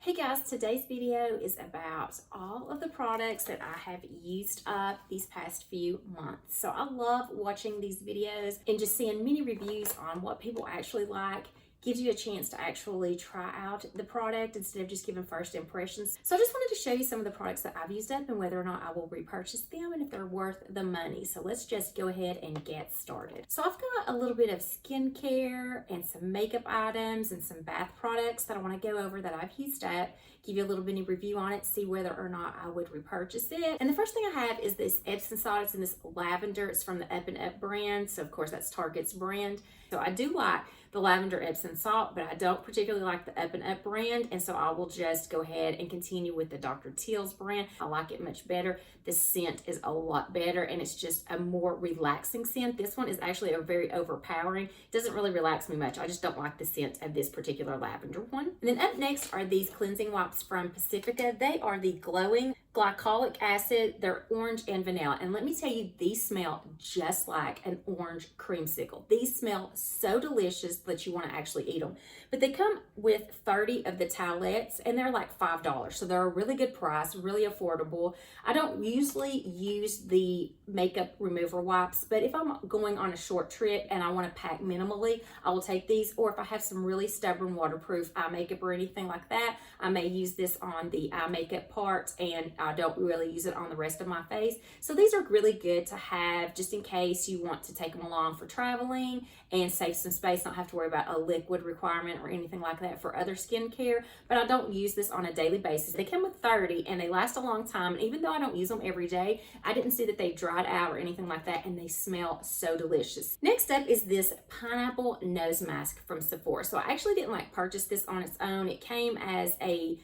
Hey guys, today's video is about all of the products that I have used up these past few months. So I love watching these videos and just seeing many reviews on what people actually like. Gives you a chance to actually try out the product instead of just giving first impressions. So I just wanted to show you some of the products that I've used up and whether or not I will repurchase them and if they're worth the money. So let's just go ahead and get started. So I've got a little bit of skincare and some makeup items and some bath products that I want to go over that I've used up, give you a little mini review on it, see whether or not I would repurchase it. And the first thing I have is this Epson salt. It's in this lavender. It's from the Up and Up brand. So of course that's Target's brand. So I do like the lavender Epsom salt, but I don't particularly like the Up and Up brand, and so I will just go ahead and continue with the Dr. Teals brand. I like it much better. The scent is a lot better, and it's just a more relaxing scent. This one is actually a very overpowering. It doesn't really relax me much. I just don't like the scent of this particular lavender one. And then up next are these cleansing wipes from Pacifica. They are the glowing glycolic acid. They're orange and vanilla, and let me tell you, these smell just like an orange creamsicle. These smell so delicious that you want to actually eat them. But they come with 30 of the towelettes, and they're like $5, so they're a really good price, really affordable. I don't usually use the makeup remover wipes, but if I'm going on a short trip and I want to pack minimally, I will take these. Or if I have some really stubborn waterproof eye makeup or anything like that, I may use this on the eye makeup part, and I don't really use it on the rest of my face. So these are really good to have just in case you want to take them along for traveling and save some space, not have to worry about a liquid requirement or anything like that for other skincare. But I don't use this on a daily basis. They come with 30 and they last a long time. And even though I don't use them every day, I didn't see that they dried out or anything like that, and they smell so delicious. Next up is this pineapple nose mask from Sephora. So I actually didn't purchase this on its own. It came as a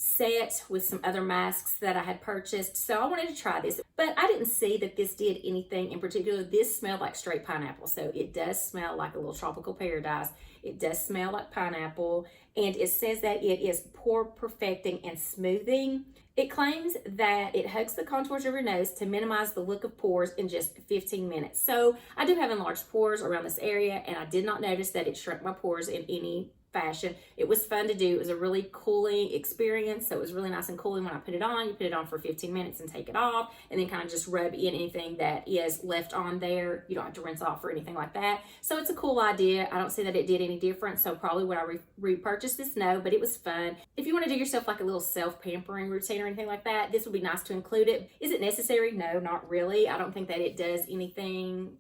set with some other masks that I had purchased, so I wanted to try this, but I didn't see that this did anything in particular. This smelled like straight pineapple, so it does smell like a little tropical paradise. It does smell like pineapple, and it says that it is pore perfecting and smoothing. It claims that it hugs the contours of your nose to minimize the look of pores in just 15 minutes. So I do have enlarged pores around this area, and I did not notice that it shrunk my pores in any fashion. It was fun to do. It was a really cooling experience. So it was really nice and cooling when I put it on. You put it on for 15 minutes and take it off, and then kind of just rub in anything that is left on there. You don't have to rinse off or anything like that. So it's a cool idea. I don't see that it did any different. So probably would I repurchase this? No, but it was fun. If you want to do yourself like a little self-pampering routine or anything like that, this would be nice to include it. Is it necessary? No, not really. I don't think that it does anything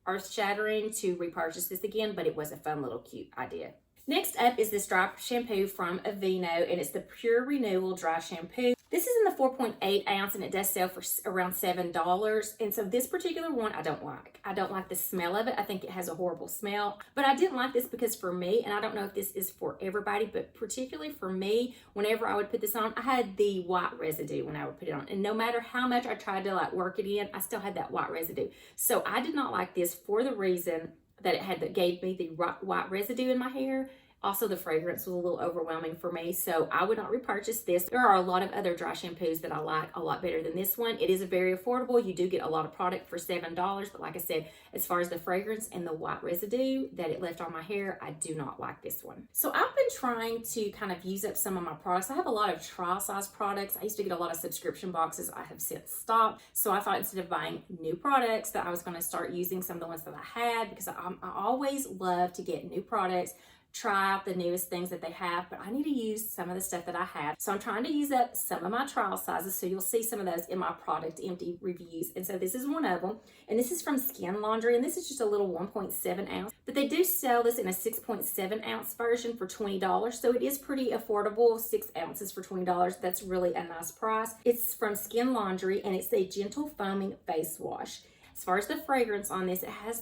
earth-shattering to repurchase this again, but it was a fun little cute idea. Next up is this dry shampoo from Aveeno, and it's the Pure Renewal Dry Shampoo. This is in the 4.8 ounce, and it does sell for around $7. And so this particular one I don't like. I don't like the smell of it. I think it has a horrible smell. But I didn't like this because for me, and I don't know if this is for everybody, but particularly for me, whenever I would put this on, I had the white residue when I would put it on. And no matter how much I tried to work it in, I still had that white residue. So I did not like this for the reason that it gave me the white residue in my hair. Also, the fragrance was a little overwhelming for me, so I would not repurchase this. There are a lot of other dry shampoos that I like a lot better than this one. It is very affordable. You do get a lot of product for $7, but like I said, as far as the fragrance and the white residue that it left on my hair, I do not like this one. So I've been trying to kind of use up some of my products. I have a lot of trial size products. I used to get a lot of subscription boxes. I have since stopped. So I thought instead of buying new products that I was going to start using some of the ones that I had, because I always love to get new products, try out the newest things that they have, but I need to use some of the stuff that I have. So I'm trying to use up some of my trial sizes, so you'll see some of those in my product empty reviews. And so this is one of them, and this is from Skin Laundry, and this is just a little 1.7 ounce, but they do sell this in a 6.7 ounce version for $20, so it is pretty affordable. 6 ounces for $20, that's really a nice price. It's from Skin Laundry, and it's a gentle foaming face wash. As far as the fragrance on this, it has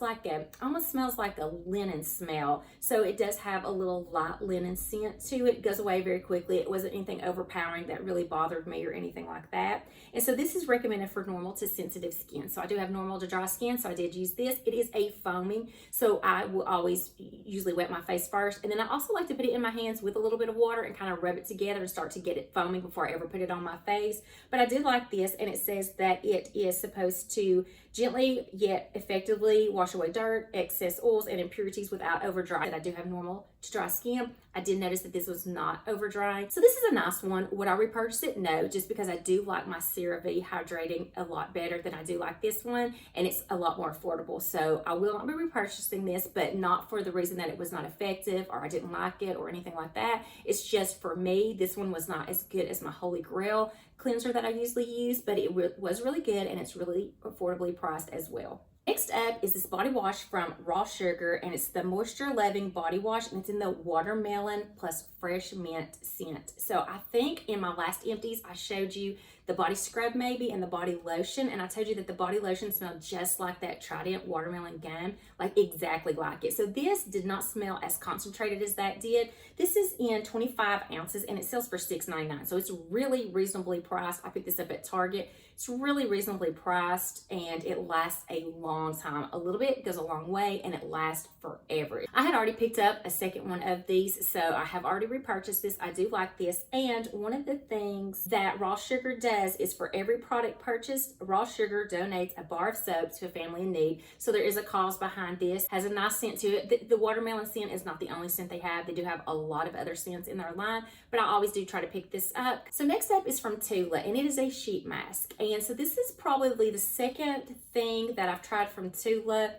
almost smells like a linen smell. So it does have a little light linen scent to it. It goes away very quickly. It wasn't anything overpowering that really bothered me or anything like that. And so this is recommended for normal to sensitive skin. So I do have normal to dry skin, so I did use this. It is a foaming, so I will always usually wet my face first. And then I also like to put it in my hands with a little bit of water and kind of rub it together and start to get it foaming before I ever put it on my face. But I did like this, and it says that it is supposed to gently yet effectively wash away dirt, excess oils, and impurities without over drying. I do have normal to dry skin. I did notice that this was not over drying. So this is a nice one. Would I repurchase it? No, just because I do like my Cerave Hydrating a lot better than I do like this one, and it's a lot more affordable. So I will not be repurchasing this, but not for the reason that it was not effective or I didn't like it or anything like that. It's just for me, this one was not as good as my Holy Grail cleanser that I usually use, but it was really good, and it's really affordably priced as well. Next up is this body wash from Raw Sugar, and it's the Moisture Loving Body Wash, and it's in the Watermelon plus Fresh Mint scent. So I think in my last empties, I showed you the body scrub maybe and the body lotion, and I told you that the body lotion smelled just like that Trident watermelon gum, like exactly like it. So this did not smell as concentrated as that did. This is in 25 ounces, and it sells for $6.99, so it's really reasonably priced. I picked this up at Target. It's really reasonably priced, and it lasts a long time. A little bit goes a long way, and it lasts forever. I had already picked up a second one of these, so I have already repurchased this. I do like this, and one of the things that Raw Sugar does is for every product purchased, Raw Sugar donates a bar of soap to a family in need. So there is a cause behind this. Has a nice scent to it. The watermelon scent is not the only scent they have. They do have a lot of other scents in their line, but I always do try to pick this up. So next up is from Tula, and it is a sheet mask. And so this is probably the second thing that I've tried from Tula.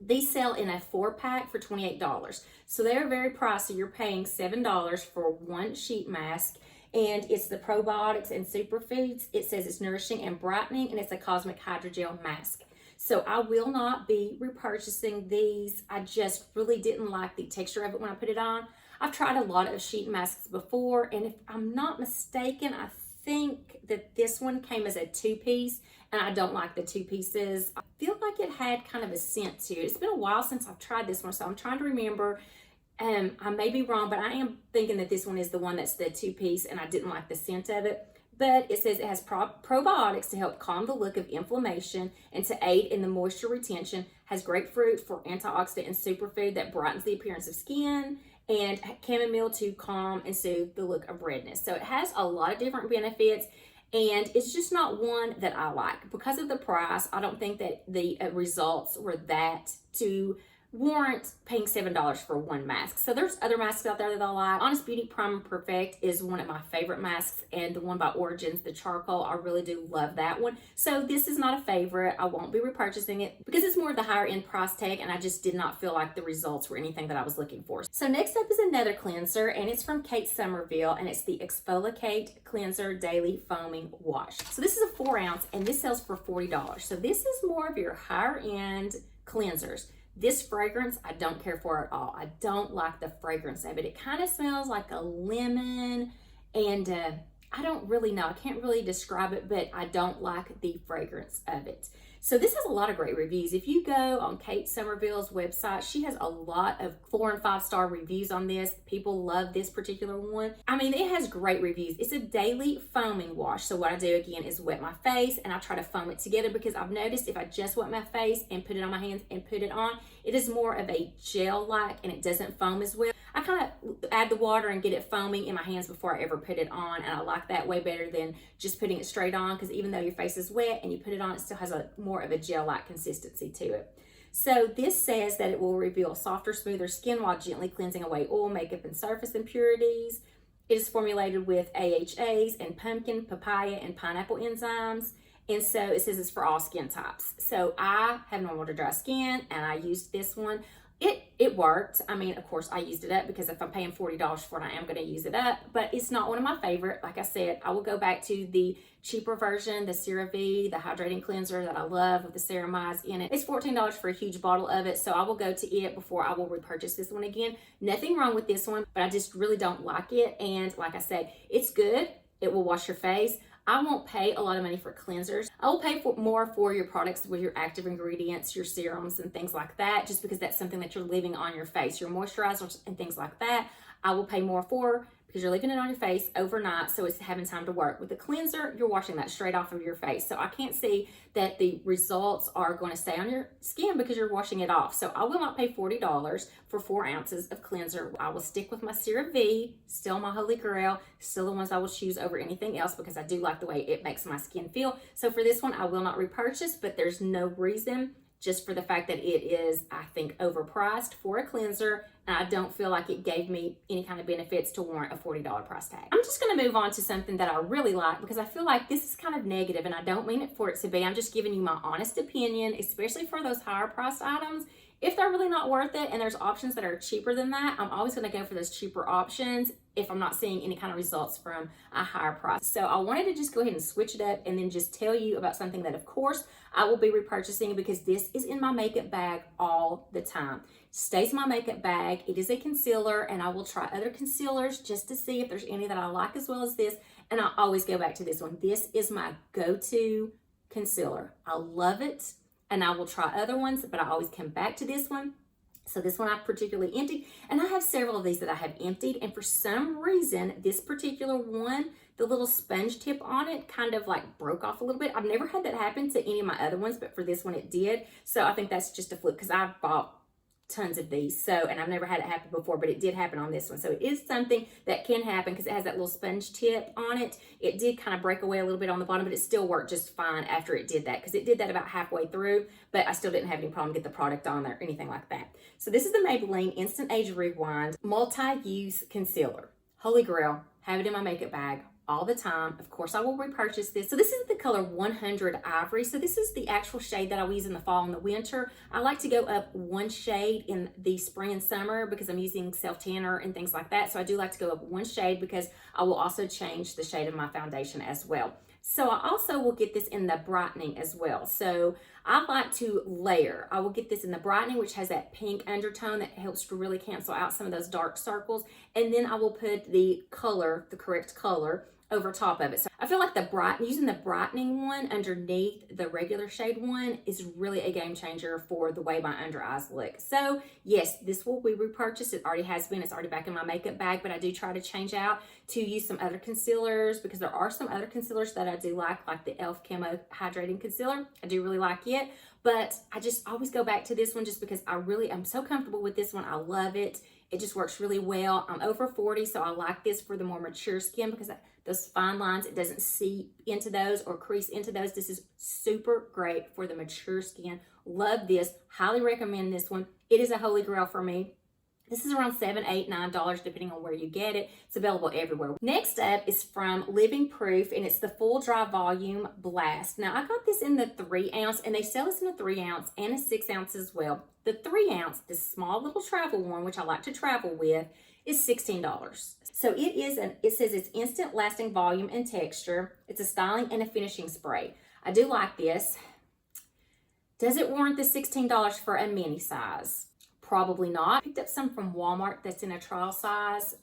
These sell in a 4-pack for $28. So they're very pricey. You're paying $7 for one sheet mask, and it's the probiotics and superfoods. It says it's nourishing and brightening, and it's a cosmic hydrogel mask. So I will not be repurchasing these. I just really didn't like the texture of it when I put it on. I've tried a lot of sheet masks before, and if I'm not mistaken, I think that this one came as a 2-piece, and I don't like the 2 pieces. I feel like it had kind of a scent to it. It's been a while since I've tried this one, so I'm trying to remember. I may be wrong, but I am thinking that this one is the one that's the 2-piece, and I didn't like the scent of it. But it says it has probiotics to help calm the look of inflammation and to aid in the moisture retention, has grapefruit for antioxidant and superfood that brightens the appearance of skin, and chamomile to calm and soothe the look of redness. So it has a lot of different benefits, and it's just not one that I like. Because of the price, I don't think that the results were that to warrant paying $7 for one mask. So there's other masks out there that I like. Honest Beauty Prime and Perfect is one of my favorite masks, and the one by Origins, the charcoal, I really do love that one. So this is not a favorite. I won't be repurchasing it because it's more of the higher end price tag, and I just did not feel like the results were anything that I was looking for. So next up is another cleanser, and it's from Somerville, and it's the Exfolikate Cleanser Daily Foaming Wash. So this is a 4 ounce, and this sells for $40. So this is more of your higher end cleansers. This fragrance, I don't care for at all. I don't like the fragrance of it. It kind of smells like a lemon, and I don't really know. I can't really describe it, but I don't like the fragrance of it. So this has a lot of great reviews. If you go on Kate Somerville's website, she has a lot of 4 and 5 star reviews on this. People love this particular one. I mean, it has great reviews. It's a daily foaming wash. So what I do again is wet my face, and I try to foam it together, because I've noticed if I just wet my face and put it on my hands and put it on, it is more of a gel-like, and it doesn't foam as well. I kind of add the water and get it foaming in my hands before I ever put it on, and I like that way better than just putting it straight on, because even though your face is wet and you put it on, it still has a more of a gel-like consistency to it. So this says that it will reveal softer, smoother skin while gently cleansing away oil, makeup, and surface impurities. It is formulated with AHAs and pumpkin, papaya, and pineapple enzymes. And so it says it's for all skin types. So I have normal to dry skin, and I used this one. It worked. I mean, of course, I used it up, because if I'm paying $40 for it, I am going to use it up. But it's not one of my favorite. Like I said, I will go back to the cheaper version, the Cerave, the hydrating cleanser that I love with the ceramides in it. It's $14 for a huge bottle of it, so I will go to it before I will repurchase this one again. Nothing wrong with this one, but I just really don't like it. And like I said, it's good. It will wash your face. I won't pay a lot of money for cleansers. I will pay more for your products with your active ingredients, your serums and things like that, just because that's something that you're leaving on your face. Your moisturizers and things like that, I will pay more for, because you're leaving it on your face overnight, so it's having time to work. With the cleanser, you're washing that straight off of your face. So I can't see that the results are going to stay on your skin because you're washing it off. So I will not pay $40 for 4 ounces of cleanser. I will stick with my Cerave, still my Holy Grail, still the ones I will choose over anything else, because I do like the way it makes my skin feel. So for this one, I will not repurchase, but there's no reason just for the fact that it is, I think, overpriced for a cleanser, and I don't feel like it gave me any kind of benefits to warrant a $40 price tag. I'm just gonna move on to something that I really like because I feel like this is kind of negative and I don't mean it for it to be. I'm just giving you my honest opinion, especially for those higher priced items. If they're really not worth it and there's options that are cheaper than that, I'm always gonna go for those cheaper options if I'm not seeing any kind of results from a higher price. So I wanted to just go ahead and switch it up and then just tell you about something that of course I will be repurchasing because this is in my makeup bag all the time. Stays in my makeup bag. It is a concealer and I will try other concealers just to see if there's any that I like as well as this. And I always go back to this one. This is my go-to concealer. I love it. And I will try other ones, but I always come back to this one. So this one I've particularly emptied, and I have several of these that I have emptied, and for some reason, this particular one, the little sponge tip on it kind of like broke off a little bit. I've never had that happen to any of my other ones, but for this one it did. So I think that's just a fluke because I've bought tons of these, so, and I've never had it happen before, but it did happen on this one. So it is something that can happen because it has that little sponge tip on it. It did kind of break away a little bit on the bottom, but it still worked just fine after it did that, because it did that about halfway through, but I still didn't have any problem getting the product on there or anything like that. So this is the Maybelline Instant Age Rewind Multi-Use Concealer. Holy grail, have it in my makeup bag all the time. Of course, I will repurchase this. So this is the color 100 Ivory. So this is the actual shade that I will use in the fall and the winter. I like to go up one shade in the spring and summer because I'm using self-tanner and things like that. So I do like to go up one shade because I will also change the shade of my foundation as well. So I also will get this in the brightening as well. So I like to layer. I will get this in the brightening, which has that pink undertone that helps to really cancel out some of those dark circles. And then I will put the color, the correct color, over top of it. So I feel like using the brightening one underneath the regular shade one is really a game changer for the way my under eyes look. So yes, this will be repurchased. It already has been. It's already back in my makeup bag, but I do try to change out to use some other concealers because there are some other concealers that I do like the e.l.f. Camo Hydrating Concealer. I do really like it, but I just always go back to this one just because I'm so comfortable with this one. I love it. It just works really well. I'm over 40, so I like this for the more mature skin because those fine lines, it doesn't seep into those or crease into those. This is super great for the mature skin. Love this. Highly recommend this one. It is a holy grail for me. This is around $7, $8, $9 depending on where you get it. It's available everywhere. Next up is from Living Proof, and it's the Full Dry Volume Blast. Now, I got this in the 3 ounce, and they sell this in a 3 ounce and a 6 ounce as well. The 3 ounce, the small little travel one, which I like to travel with, is $16. So it says it's instant lasting volume and texture. It's a styling and a finishing spray. I do like this. Does it warrant the $16 for a mini size? Probably not. I picked up some from Walmart that's in a trial size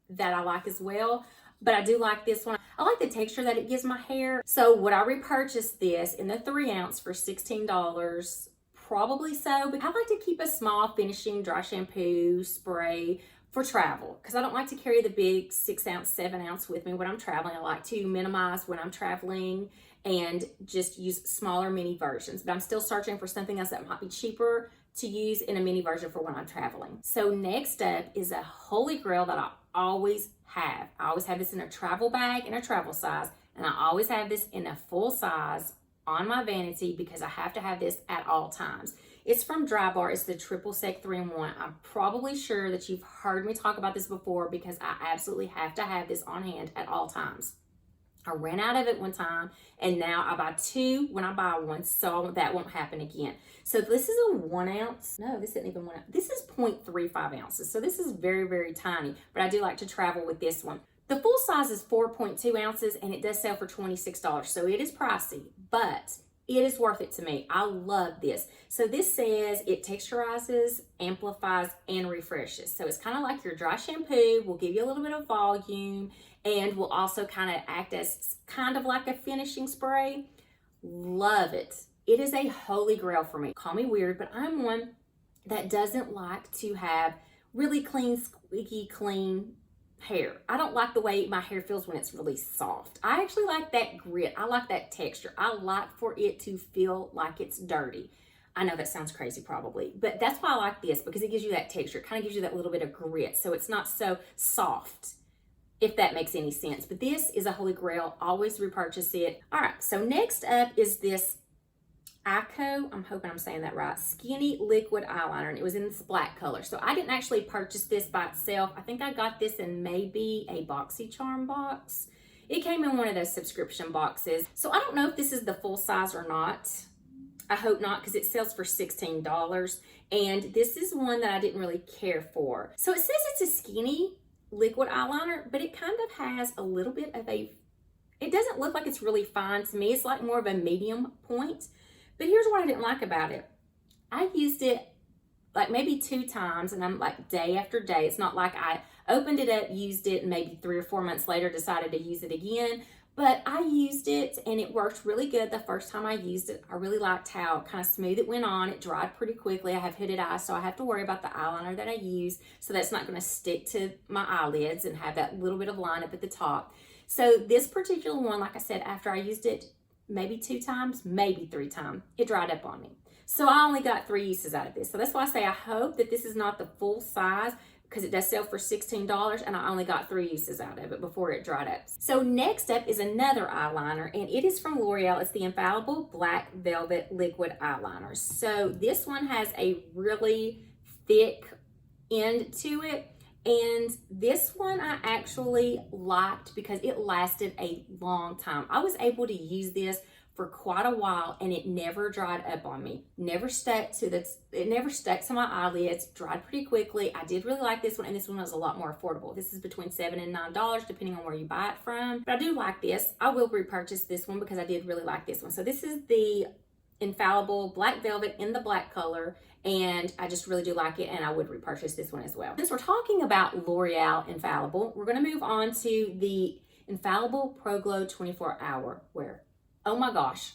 that I like as well, but I do like this one. I like the texture that it gives my hair. So would I repurchase this in the 3 ounce for $16? Probably so, but I like to keep a small finishing dry shampoo spray for travel because I don't like to carry the big 6 ounce, 7 ounce with me when I'm traveling. I like to minimize when I'm traveling and just use smaller mini versions, but I'm still searching for something else that might be cheaper to use in a mini version for when I'm traveling. So next up is a holy grail that I always have. I always have this in a travel bag in a travel size, and I always have this in a full size on my vanity because I have to have this at all times. It's from Dry Bar. It's the Triple Sec 3-in-1. I'm probably sure that you've heard me talk about this before because I absolutely have to have this on hand at all times. I ran out of it one time, and now I buy 2 when I buy one, so that won't happen again. So this is a 1 ounce. No, this isn't even 1 ounce. This is 0.35 ounces. So this is very, very tiny, but I do like to travel with this one. The full size is 4.2 ounces, and it does sell for $26. So it is pricey, but it is worth it to me. I love this. So this says it texturizes, amplifies, and refreshes. So it's kind of like your dry shampoo. Will give you a little bit of volume and will also kind of act as kind of like a finishing spray. Love it. It is a holy grail for me. Call me weird, but I'm one that doesn't like to have really clean, squeaky clean hair. I don't like the way my hair feels when it's really soft. I actually like that grit. I like that texture. I like for it to feel like it's dirty. I know that sounds crazy probably, but that's why I like this because it gives you that texture. It kind of gives you that little bit of grit. So it's not so soft, if that makes any sense. But this is a holy grail. Always repurchase it. All right, so next up is this Eyeko, I'm hoping I'm saying that right, Skinny Liquid Eyeliner, and it was in this black color. So I didn't actually purchase this by itself. I think I got this in maybe a BoxyCharm box. It came in one of those subscription boxes. So I don't know if this is the full size or not. I hope not, because it sells for $16. And this is one that I didn't really care for. So it says it's a skinny liquid eyeliner, but it kind of has a little bit of a, it doesn't look like it's really fine to me. It's like more of a medium point. But here's what I didn't like about it. I used it like maybe 2 times, and I'm like day after day. It's not like I opened it up, used it, and maybe 3 or 4 months later decided to use it again. But I used it and it worked really good the first time I used it. I really liked how kind of smooth it went on. It dried pretty quickly. I have hooded eyes, so I have to worry about the eyeliner that I use, so that's not going to stick to my eyelids and have that little bit of line up at the top. So this particular one, like I said, after I used it maybe 2 times, maybe 3 times, it dried up on me. So I only got 3 uses out of this. So that's why I say I hope that this is not the full size, because it does sell for $16 and I only got 3 uses out of it before it dried up. So next up is another eyeliner, and it is from L'Oreal. It's the Infallible Black Velvet Liquid Eyeliner. So this one has a really thick end to it. And this one I actually liked because it lasted a long time. I was able to use this for quite a while and it never dried up on me. Never stuck to it never stuck to my eyelids, dried pretty quickly. I did really like this one, and this one was a lot more affordable. This is between $7 and $9 depending on where you buy it from. But I do like this. I will repurchase this one because I did really like this one. So this is the Infallible Black Velvet in the black color, and I just really do like it, and I would repurchase this one as well. Since we're talking about L'Oreal Infallible, we're going to move on to the Infallible Pro Glow 24 Hour Wear. Oh my gosh,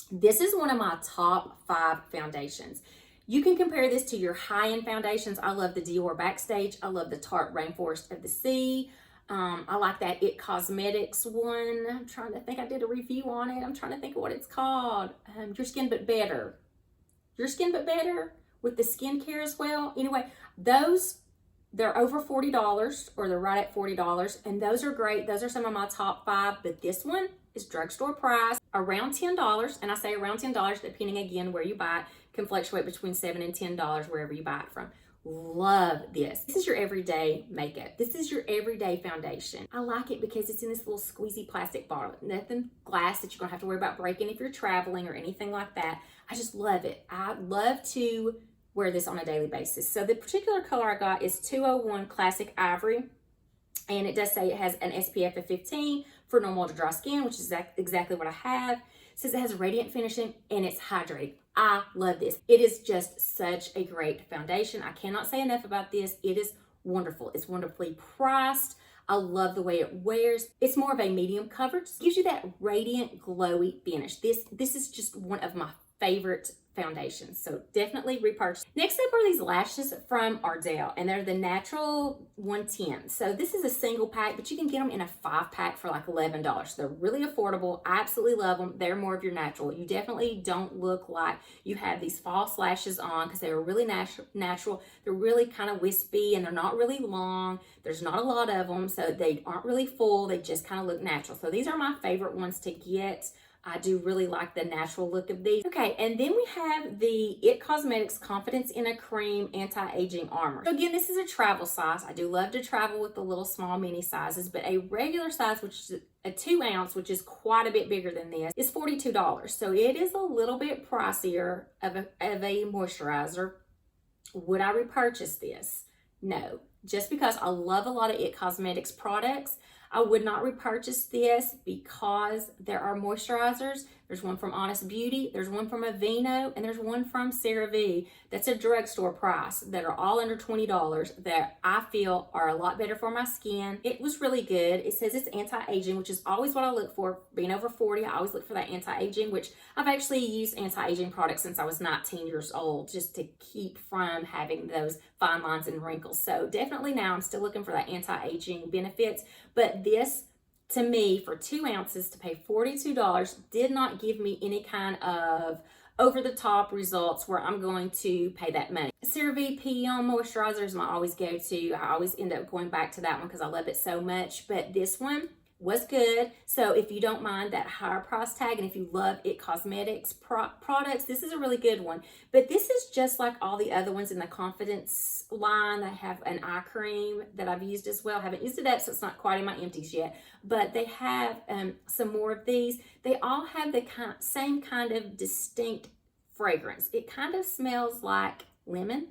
this is one of my top 5 foundations. You can compare this to your high-end foundations. I love the Dior Backstage. I love the Tarte Rainforest of the Sea. I like that It Cosmetics one. I'm trying to think, I did a review on it. I'm trying to think of what it's called. Your Skin But Better. Your Skin But Better with the skincare as well. Anyway, those, they're over $40, or they're right at $40, and those are great. Those are some of my top 5, but this one is drugstore price, around $10, and I say around $10 depending again where you buy it. Can fluctuate between $7 and $10 wherever you buy it from. Love this. This is your everyday makeup. This is your everyday foundation. I like it because it's in this little squeezy plastic bottle. Nothing glass that you're gonna have to worry about breaking if you're traveling or anything like that. I just love it. I love to wear this on a daily basis. So the particular color I got is 201 Classic Ivory, and it does say it has an SPF of 15 for normal to dry skin, which is exactly what I have. It says it has a radiant finishing and it's hydrating. I love this. It is just such a great foundation. I cannot say enough about this. It is wonderful. It's wonderfully priced. I love the way it wears. It's more of a medium coverage. It gives you that radiant, glowy finish. This is just one of my favorite foundations, so definitely repurchase. Next up are these lashes from Ardell, and they're the natural 110. So this is a single pack, but you can get them in a 5-pack for like $11. They're really affordable. I absolutely love them. They're more of your natural. You definitely don't look like you have these false lashes on, because they're really natural. They're really kind of wispy, and they're not really long. There's not a lot of them, so they aren't really full. They just kind of look natural. So these are my favorite ones to get. I do really like the natural look of these. Okay, and then we have the It Cosmetics Confidence in a Cream Anti-Aging Armor. So again, this is a travel size. I do love to travel with the little small mini sizes, but a regular size, which is a 2 ounce, which is quite a bit bigger than this, is $42. So it is a little bit pricier of a moisturizer. Would I repurchase this? No. Just because I love a lot of It Cosmetics products, I would not repurchase this because there are moisturizers. There's one from Honest Beauty, there's one from Aveeno, and there's one from Cerave that's a drugstore price that are all under $20 that I feel are a lot better for my skin. It was really good. It says it's anti-aging, which is always what I look for. Being over 40, I always look for that anti-aging, which I've actually used anti-aging products since I was 19 years old, just to keep from having those fine lines and wrinkles. So definitely now I'm still looking for that anti-aging benefits, but this, to me, for 2 ounces to pay $42 did not give me any kind of over-the-top results where I'm going to pay that money. CeraVe PL Moisturizer is my always go-to. I always end up going back to that one because I love it so much. But this one, was good. So if you don't mind that higher price tag, and if you love It Cosmetics products, this is a really good one. But this is just like all the other ones in the Confidence line. They have an eye cream that I've used as well. I haven't used it up, so it's not quite in my empties yet. But they have some more of these. They all have the same kind of distinct fragrance. It kind of smells like lemon,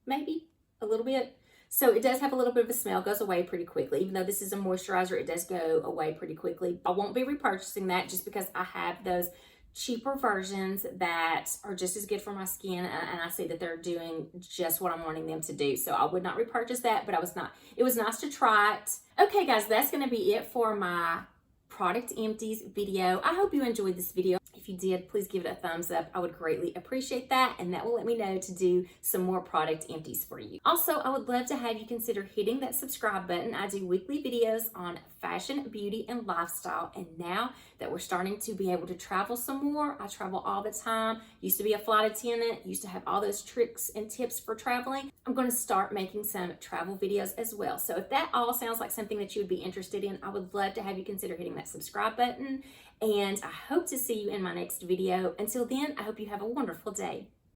maybe a little bit. So it does have a little bit of a smell, goes away pretty quickly. Even though this is a moisturizer, it does go away pretty quickly. I won't be repurchasing that just because I have those cheaper versions that are just as good for my skin, and I see that they're doing just what I'm wanting them to do. So I would not repurchase that, but it was nice to try it. Okay guys, that's gonna be it for my product empties video. I hope you enjoyed this video. If you did, please give it a thumbs up. I would greatly appreciate that, and that will let me know to do some more product empties for you. Also, I would love to have you consider hitting that subscribe button. I do weekly videos on fashion, beauty, and lifestyle, and now that we're starting to be able to travel some more, I travel all the time. Used to be a flight attendant, used to have all those tricks and tips for traveling. I'm going to start making some travel videos as well. So if that all sounds like something that you would be interested in, I would love to have you consider hitting that subscribe button, and I hope to see you in my next video. Until then, I hope you have a wonderful day.